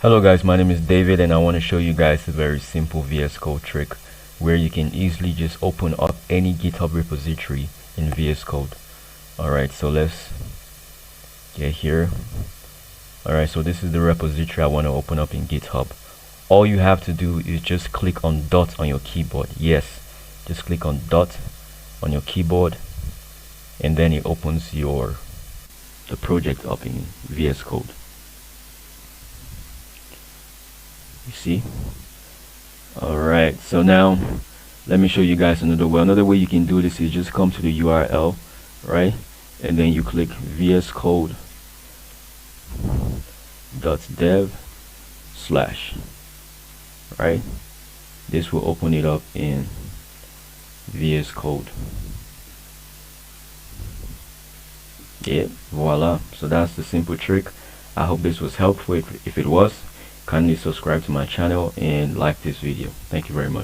Hello guys, my name is David and I want to show you guys a very simple VS Code trick where you can easily just open up any GitHub repository in VS Code. Alright, so let's get here. Alright, so this is the repository I want to open up in GitHub. All you have to do is just click on dot on your keyboard. Yes, just click on dot on your keyboard and then it opens the project up in VS Code. You see? Alright, so now let me show you guys another way. Another way you can do this is just come to the URL, right? And then you click vscode.dev/, right? This will open it up in VS Code. Yeah, voila. So that's the simple trick. I hope this was helpful. If it was, kindly subscribe to my channel and like this video. Thank you very much.